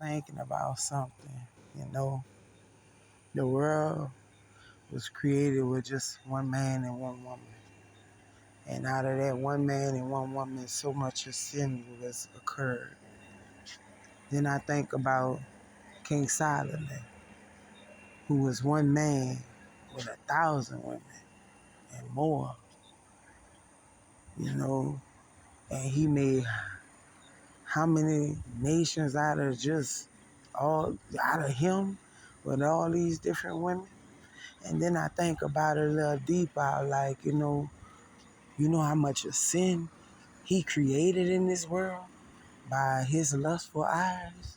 thinking about something. You know, the world was created with just one man and one woman. And out of that one man and one woman, so much of sin was occurred. Then I think about King Solomon, who was one man with 1,000 women and more, you know, and he made how many nations out of him with all these different women. And then I think about it a little deeper, like, you know how much of sin he created in this world by his lustful eyes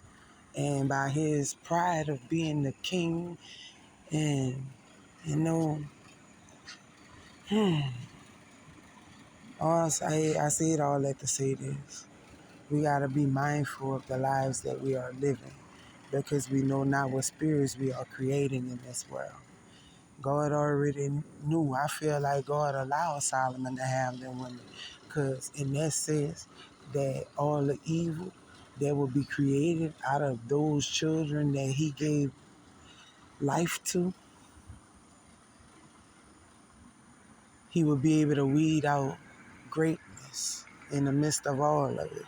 and by his pride of being the king. And, you know, I say it all that to say this. We got to be mindful of the lives that we are living because we know not what spirits we are creating in this world. God already knew. I feel like God allowed Solomon to have them women because in that sense that all the evil that will be created out of those children that he gave life to, he would be able to weed out greatness in the midst of all of it.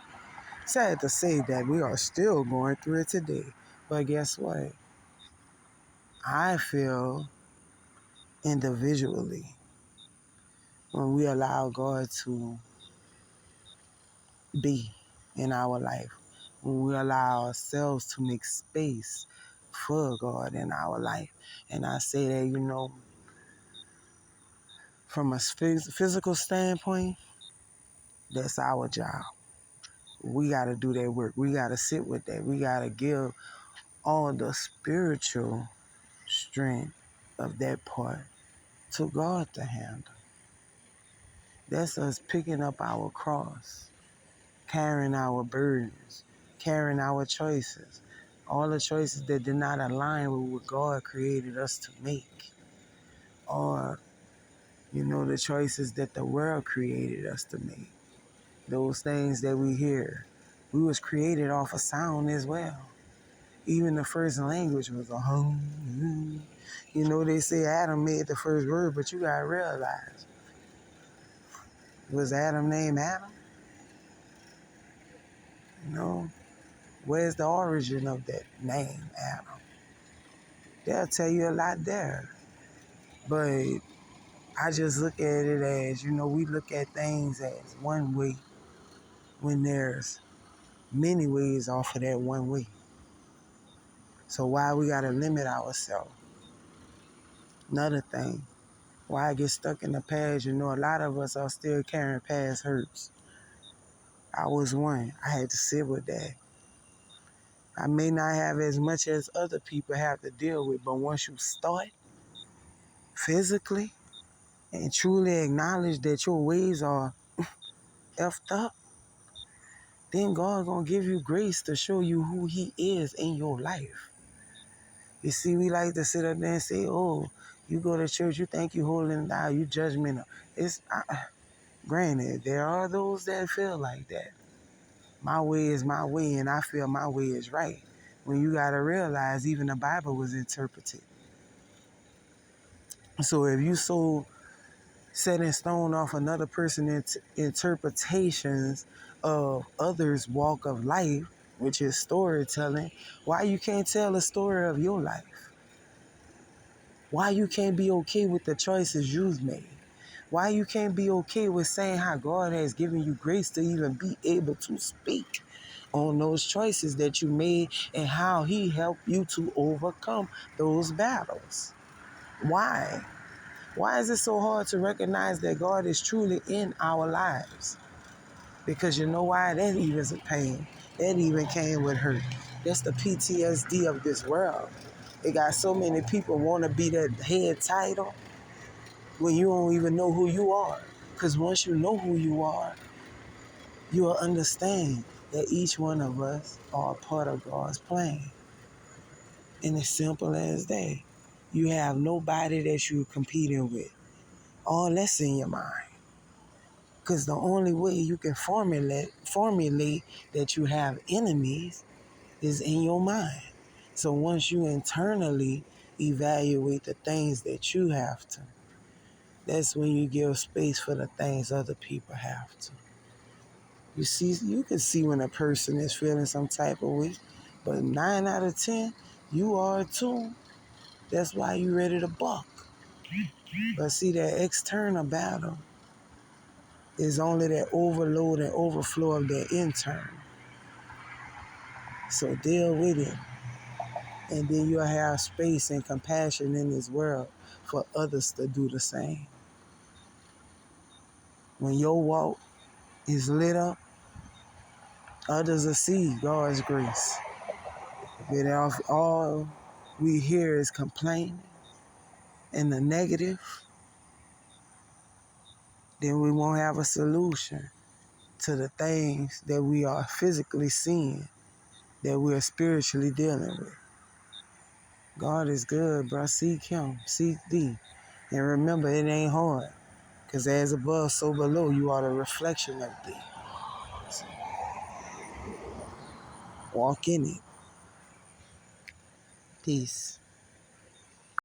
Sad to say that we are still going through it today. But guess what? I feel individually when we allow God to be in our life, when we allow ourselves to make space for God in our life. And I say that, from a physical standpoint, that's our job. We got to do that work. We got to sit with that. We got to give all the spiritual strength of that part to God to handle. That's us picking up our cross, carrying our burdens, carrying our choices, all the choices that did not align with what God created us to make, or, the choices that the world created us to make, those things that we hear. We was created off of sound as well. Even the first language was a hum. They say Adam made the first word, but you gotta realize, was Adam named Adam? Where's the origin of that name, Adam? They'll tell you a lot there. But I just look at it as, we look at things as one way when there's many ways off of that one way. So why we gotta limit ourselves? Another thing, why I get stuck in the past, a lot of us are still carrying past hurts. I was one. I had to sit with that. I may not have as much as other people have to deal with, but once you start physically and truly acknowledge that your ways are effed up, then God gonna give you grace to show you who he is in your life. You see, we like to sit up there and say, oh, you go to church, you think you holding it down, you judgmental. Granted, there are those that feel like that. My way is my way, and I feel my way is right. When you gotta realize even the Bible was interpreted. So if you so set in stone off another person's interpretations of others' walk of life, which is storytelling, why you can't tell a story of your life? Why you can't be okay with the choices you've made? Why you can't be okay with saying how God has given you grace to even be able to speak on those choices that you made and how he helped you to overcome those battles? Why? Why is it so hard to recognize that God is truly in our lives? Because you know why? That even is a pain. That even came with hurt. That's the PTSD of this world. It got so many people want to be that head title when you don't even know who you are. Because once you know who you are, you will understand that each one of us are a part of God's plan. And it's simple as that. You have nobody that you're competing with. All that's in your mind. Because the only way you can formulate that you have enemies is in your mind. So once you internally evaluate the things that you have to, that's when you give space for the things other people have to. You can see when a person is feeling some type of way, but 9 out of 10, you are too. That's why you ready to buck. But see, that external battle is only that overload and overflow of that internal. So deal with it. And then you'll have space and compassion in this world for others to do the same. When your walk is lit up, others will see God's grace. But if all we hear is complaining and the negative, then we won't have a solution to the things that we are physically seeing, that we are spiritually dealing with. God is good, bro. Seek Him. Seek thee. And remember, it ain't hard. Because as above, so below, you are the reflection of thee. So walk in it. Peace.